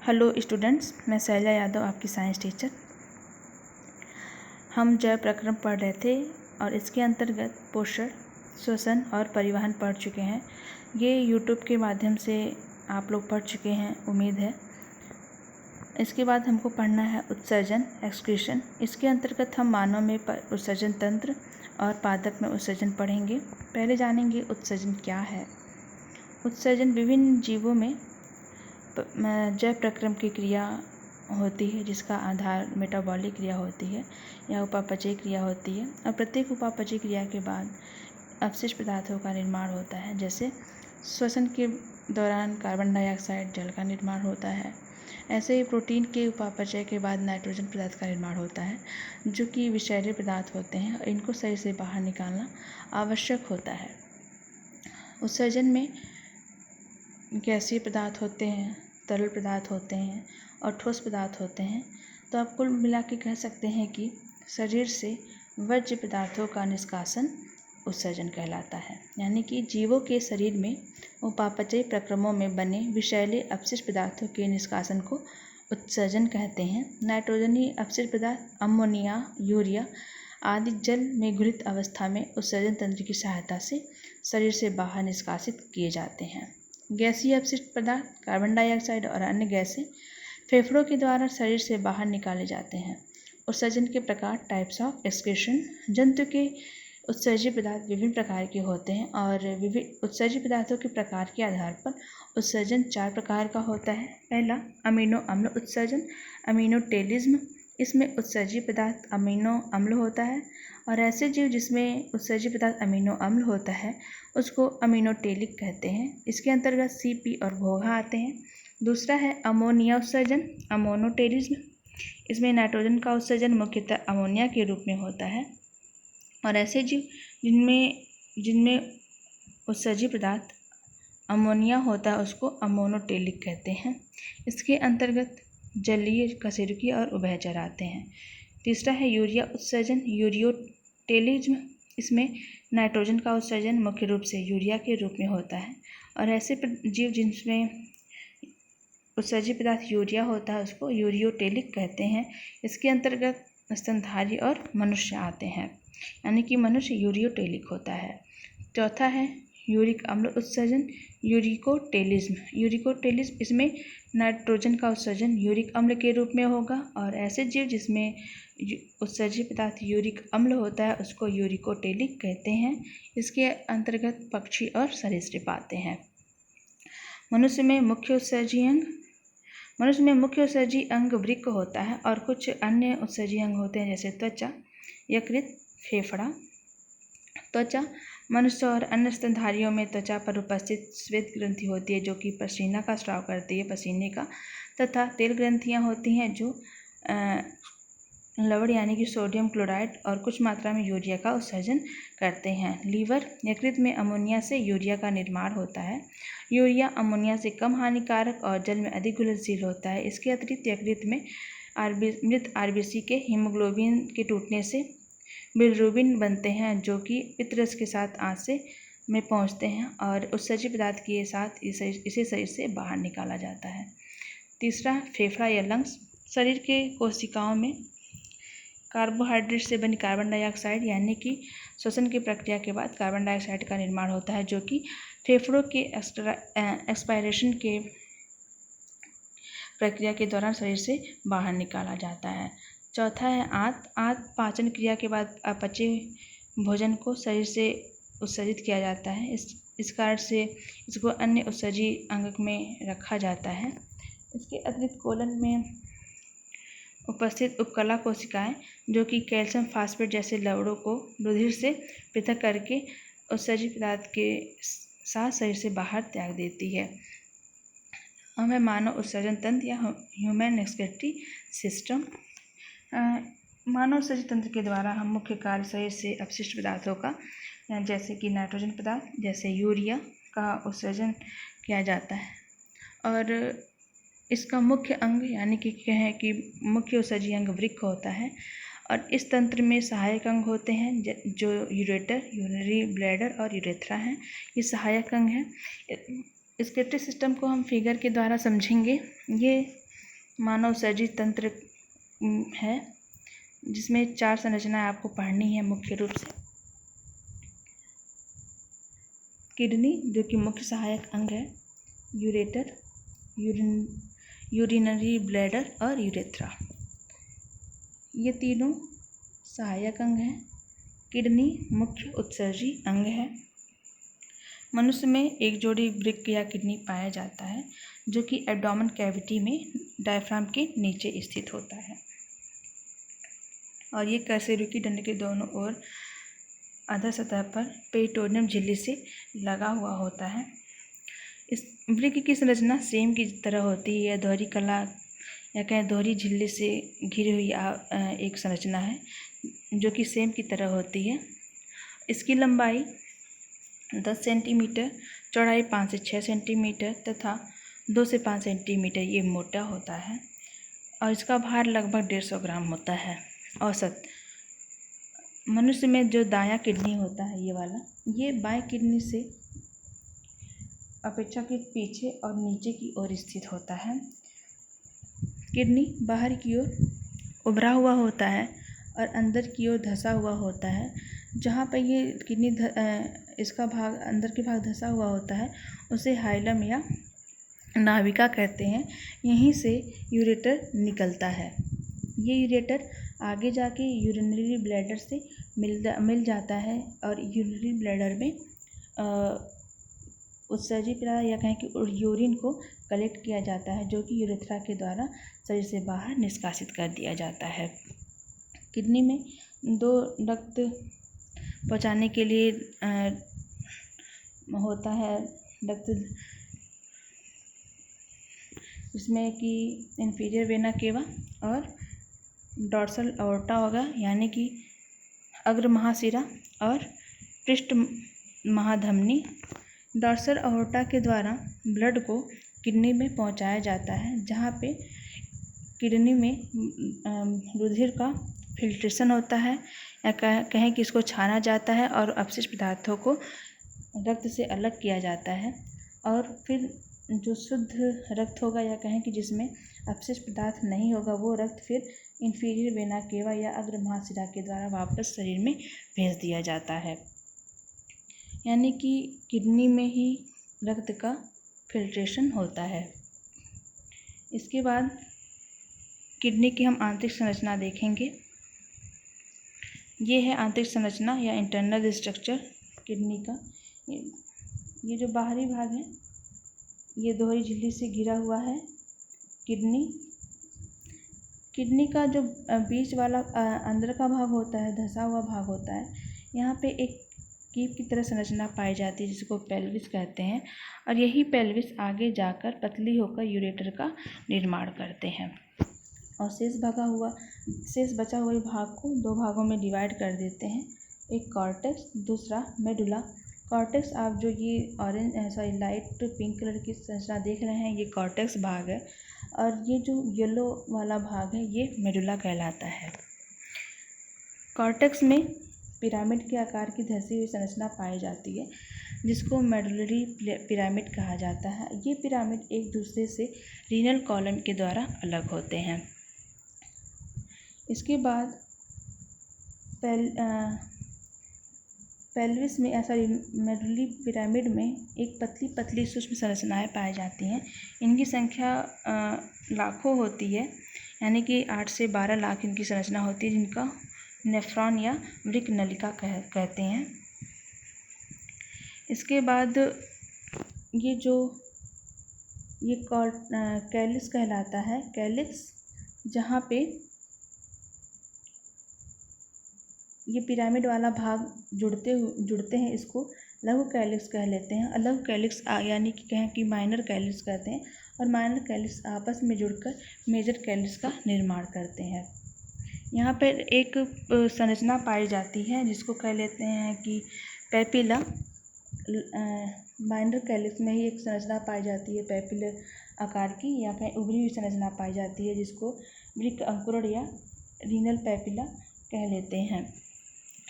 Hello students, मैं शैला यादव आपकी science teacher. हम जैव प्रक्रम पढ़ रहे थे और इसके अंतर्गत पोषण, श्वसन और परिवहन पढ़ चुके हैं। ये यूट्यूब के माध्यम से आप लोग पढ़ चुके हैं, उम्मीद है। इसके बाद हमको पढ़ना है उत्सर्जन, एक्सक्रीशन। इसके अंतर्गत हम मानव में उत्सर्जन तंत्र और पादप में उत्सर्जन पढ़ेंगे। पहले जानेंगे उत्सर्जन क्या है। उत्सर्जन विभिन्न जीवों में जैव प्रक्रम की क्रिया होती है, जिसका आधार मेटाबॉलिक क्रिया होती है या उपापचयी क्रिया होती है। और प्रत्येक उपापचयी क्रिया के बाद अपशिष्ट पदार्थों का निर्माण होता है। जैसे श्वसन के दौरान कार्बन डाइऑक्साइड जल का निर्माण होता है, ऐसे ही प्रोटीन के उपापचय के बाद नाइट्रोजन पदार्थ का निर्माण होता है, जो कि विषैले पदार्थ होते हैं और इनको शरीर से बाहर निकालना आवश्यक होता है। उत्सर्जन में गैसीय पदार्थ होते हैं, तरल पदार्थ होते हैं और ठोस पदार्थ होते हैं। तो आप कुल मिला के कह सकते हैं कि शरीर से वर्ज्य पदार्थों का निष्कासन उत्सर्जन कहलाता है। यानी कि जीवों के शरीर में उपापचयी प्रक्रमों में बने विषैले अपशिष्ट पदार्थों के निष्कासन को उत्सर्जन कहते हैं। नाइट्रोजनी अपशिष्ट पदार्थ अमोनिया, यूरिया आदि जल में घुलित अवस्था में उत्सर्जन तंत्र की सहायता से शरीर से बाहर निष्कासित किए जाते हैं। गैसीय अपशिष्ट पदार्थ कार्बन डाइऑक्साइड और अन्य गैसें फेफड़ों के द्वारा शरीर से बाहर निकाले जाते हैं। उत्सर्जन के प्रकार, टाइप्स ऑफ एक्सक्रीशन। जंतु के उत्सर्जी पदार्थ विभिन्न प्रकार के होते हैं और विभिन्न उत्सर्जी पदार्थों के प्रकार के आधार पर उत्सर्जन 4 प्रकार का होता है। पहला, अमीनो अम्ल उत्सर्जन, अमीनोटेलिज्म। इसमें उत्सर्जी पदार्थ अमीनो अम्ल होता है और ऐसे जीव जिसमें उत्सर्जी पदार्थ अमीनो अम्ल होता है उसको अमीनोटेलिक कहते हैं। इसके अंतर्गत सीपी और घोंघा आते हैं। दूसरा है अमोनिया उत्सर्जन, अमोनोटेलिज्म। इसमें नाइट्रोजन का उत्सर्जन मुख्यतः अमोनिया के रूप में होता है और ऐसे जीव जिनमें उत्सर्जी पदार्थ अमोनिया होता है उसको अमोनोटेलिक कहते हैं। इसके अंतर्गत जलीय, कशेरुकी और उभयचर आते हैं। तीसरा है यूरिया उत्सर्जन, यूरियोटेलिज्म। इसमें नाइट्रोजन का उत्सर्जन मुख्य रूप से यूरिया के रूप में होता है और ऐसे जीव जिनमें उत्सर्जी पदार्थ यूरिया होता है उसको यूरियोटेलिक कहते हैं। इसके अंतर्गत स्तनधारी और मनुष्य आते हैं, यानी कि मनुष्य यूरियोटेलिक होता है। चौथा है यूरिक अम्ल उत्सर्जन, यूरिकोटेलिज्म। यूरिकोटेलिज्म इसमें नाइट्रोजन का उत्सर्जन यूरिक अम्ल के रूप में होगा और ऐसे जीव जिसमें उत्सर्जी पदार्थ यूरिक अम्ल होता है उसको यूरिकोटेलिक कहते हैं। इसके अंतर्गत पक्षी और सरीसृप आते हैं। मनुष्य में मुख्य उत्सर्जी अंग वृक्क होता है और कुछ अन्य उत्सर्जी अंग होते हैं, जैसे त्वचा, यकृत, फेफड़ा। त्वचा, मनुष्य और अन्य स्तनधारियों में त्वचा पर उपस्थित श्वेत ग्रंथि होती है जो कि पसीना का स्राव करती है, पसीने का, तथा तेल ग्रंथियां होती हैं जो लवण यानी कि सोडियम क्लोराइड और कुछ मात्रा में यूरिया का उत्सर्जन करते हैं। लीवर, यकृत में अमोनिया से यूरिया का निर्माण होता है। यूरिया अमोनिया से कम हानिकारक और जल में अधिक घुलनशील होता है। इसके अतिरिक्त यकृत में मृत आरबीसी के हीमोग्लोबिन के टूटने से बिलिरुबिन बनते हैं जो कि पित्तरस के साथ आंत में पहुंचते हैं और उत्सर्जी पदार्थ के साथ इसे शरीर से बाहर निकाला जाता है। तीसरा, फेफड़ा या लंग्स। शरीर के कोशिकाओं में कार्बोहाइड्रेट से बनी कार्बन डाइऑक्साइड यानी कि श्वसन की प्रक्रिया के बाद कार्बन डाइऑक्साइड का निर्माण होता है जो कि फेफड़ों के एक्सपायरेशन के प्रक्रिया के दौरान शरीर से बाहर निकाला जाता है। चौथा है आंत। पाचन क्रिया के बाद अपचे भोजन को शरीर से उत्सर्जित किया जाता है। इस कारण से इसको अन्य उत्सर्जी अंग में रखा जाता है। इसके अतिरिक्त कोलन में उपस्थित उपकला कोशिकाएं जो कि कैल्शियम फास्फेट जैसे लवणों को रुधिर से पृथक करके उत्सर्जी पदार्थ के साथ शरीर से बाहर त्याग देती है। हमें मानव उत्सर्जन तंत्र या ह्यूमन एक्सक्रीटरी सिस्टम। मानव उत्सर्जन तंत्र के द्वारा हम मुख्य कार्य शरीर से अपशिष्ट पदार्थों का, जैसे कि नाइट्रोजन पदार्थ जैसे यूरिया का उत्सर्जन किया जाता है और इसका मुख्य अंग यानी कि कहें कि मुख्य उत्सर्जी अंग वृक्क होता है और इस तंत्र में सहायक अंग होते हैं जो यूरेटर, यूरिनरी ब्लैडर और यूरेथ्रा हैं। ये सहायक अंग हैं। एक्सक्रीटरी सिस्टम को हम फिगर के द्वारा समझेंगे। ये मानव सर्जित तंत्र है, जिसमें 4 संरचनाएं आपको पढ़नी है मुख्य रूप से। किडनी जो कि मुख्य सहायक अंग है, यूरेटर, यूरिनरी ब्लैडर और यूरेथ्रा, ये तीनों सहायक अंग हैं। किडनी मुख्य उत्सर्जी अंग है। मनुष्य में एक जोड़ी वृक्क या किडनी पाया जाता है, जो कि एब्डोमेन कैविटी में डायफ्राम के नीचे स्थित होता है, और ये कर्कशरीर दंड के दोनों ओर आधा सतह पर पेरिटोनियम झिल्ली से लगा हुआ होता है। इस वृक्क की संरचना सेम की तरह होती है, दोहरी कला या कहें दोहरी झिल्ली से घिरी हुई एक संरचना है, जो कि सेम की तरह होती है। इसकी लंबाई 10 सेंटीमीटर, चौड़ाई 5 से 6 सेंटीमीटर तथा 2 से 5 सेंटीमीटर ये मोटा होता है, और इसका भार लगभग 150 ग्राम होता है औसत। मनुष्य में जो दायां किडनी होता है, ये वाला, ये बाएं किडनी से अपेक्षाकृत पीछे और नीचे की ओर स्थित होता है। किडनी बाहर की ओर उभरा हुआ होता है और अंदर की ओर धंसा हुआ होता है। जहाँ पर ये किडनी इसका भाग अंदर के भाग धंसा हुआ होता है, उसे हाइलम या नाभिका कहते हैं। यहीं से यूरेटर निकलता है। ये यूरेटर आगे जाके यूरिनरी ब्लैडर से मिल जाता है, और यूरिनरी ब्लैडर में उत्सर्जी पदार्थ या कहें कि यूरिन को कलेक्ट किया जाता है, जो कि यूरेथ्रा के द्वारा शरीर से बाहर निष्कासित कर दिया जाता है। किडनी में 2 रक्त पहुंचाने के लिए होता है रक्त, जिसमें कि इंफीरियर वेना केवा और डॉर्सल अओर्टा होगा, यानी कि अग्र महाशिरा और पृष्ठ महाधमनी। डॉर्सल अओर्टा के द्वारा ब्लड को किडनी में पहुंचाया जाता है, जहाँ पे किडनी में रुधिर का फिल्ट्रेशन होता है, या कहें कि इसको छाना जाता है और अपशिष्ट पदार्थों को रक्त से अलग किया जाता है, और फिर जो शुद्ध रक्त होगा या कहें कि जिसमें अपशिष्ट पदार्थ नहीं होगा, वो रक्त फिर इंफीरियर वेना केवा या अग्र महाशिरा के द्वारा वापस शरीर में भेज दिया जाता है। यानी कि किडनी में ही रक्त का फिल्ट्रेशन होता है। इसके बाद किडनी की हम आंतरिक संरचना देखेंगे। ये है आंतरिक संरचना या इंटरनल स्ट्रक्चर किडनी का। ये जो बाहरी भाग है, ये दोहरी झिल्ली से घिरा हुआ है। किडनी का जो बीच वाला अंदर का भाग होता है, धंसा हुआ भाग होता है, यहाँ पे एक कीप की तरह संरचना पाई जाती है, जिसको पेल्विस कहते हैं, और यही पेल्विस आगे जाकर पतली होकर यूरेटर का निर्माण करते हैं, और शेष बचा हुआ भाग को 2 भागों में डिवाइड कर देते हैं, एक कॉर्टेक्स, दूसरा मेडुला। कॉर्टेक्स, आप जो ये लाइट पिंक कलर की संरचना देख रहे हैं, ये कॉर्टेक्स भाग है, और ये जो येलो वाला भाग है, ये मेडुला कहलाता है। कॉर्टेक्स में पिरामिड के आकार की धंसी हुई संरचना पाई जाती है, जिसको मेडुलरी पिरामिड कहा जाता है। ये पिरामिड एक दूसरे से रीनल कॉलम के द्वारा अलग होते हैं। इसके बाद पेल्विस में मेडुलरी पिरामिड में एक पतली पतली सूक्ष्म संरचनाएं पाई जाती हैं। इनकी संख्या लाखों होती है, यानी कि 8 से 12 लाख इनकी संरचना होती है, जिनका नेफ्रॉन या वृक्क नलिका कहते हैं। इसके बाद ये कैलिक्स कहलाता है। कैलिक्स, जहाँ पे ये पिरामिड वाला भाग जुड़ते हैं, इसको लघु कैलिक्स कह लेते हैं। और लघु कैलिक्स यानी कि कहें कि माइनर कैलिक्स कहते हैं, और माइनर कैलिक्स आपस में जुड़कर मेजर कैलिक्स का निर्माण करते हैं। यहाँ पर एक संरचना पाई जाती है, जिसको कह लेते हैं कि पैपिला। माइनर कैलिक्स में ही एक संरचना पाई जाती है पैपिलर आकार की, या कहीं उभरी हुई संरचना पाई जाती है, जिसको वृक्क अंकुरण या रीनल पैपिला कह लेते हैं।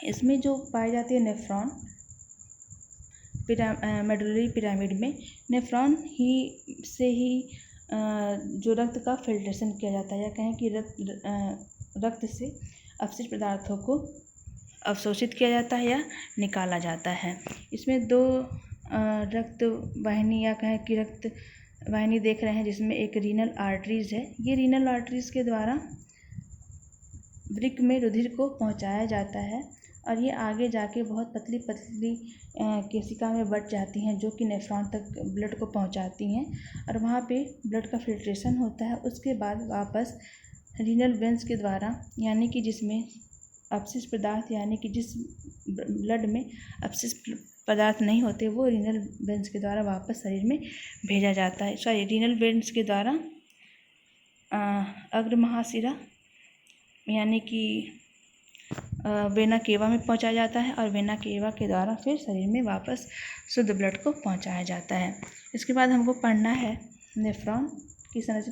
इसमें जो पाई जाती है नेफ्रॉन, मेडुलरी पिरामिड में नेफ्रॉन से ही जो रक्त का फिल्ट्रेशन किया जाता है, या कहें कि रक्त से अपशिष्ट पदार्थों को अवशोषित किया जाता है या निकाला जाता है। इसमें 2 रक्त वाहिनी या कहें कि रक्त वाहिनी देख रहे हैं, जिसमें एक रीनल आर्टरीज़ है। ये रीनल आर्टरीज़ के द्वारा वृक्क में रुधिर को पहुंचाया जाता है और ये आगे जाके बहुत पतली पतली केशिका में बट जाती हैं, जो कि नेफ्रॉन तक ब्लड को पहुंचाती हैं और वहाँ पे ब्लड का फिल्ट्रेशन होता है। उसके बाद वापस रीनल वेंस के द्वारा, यानी कि जिसमें अपशिष्ट पदार्थ, यानी कि जिस ब्लड में अपशिष्ट पदार्थ नहीं होते, वो रीनल वेंस के द्वारा वापस शरीर में भेजा जाता है। रीनल वेंस के द्वारा अग्र महाशिरा यानी कि वेना केवा में पहुंचाया जाता है और वेना केवा के द्वारा फिर शरीर में वापस शुद्ध ब्लड को पहुंचाया जाता है। इसके बाद हमको पढ़ना है नेफ्रॉन की संरचना।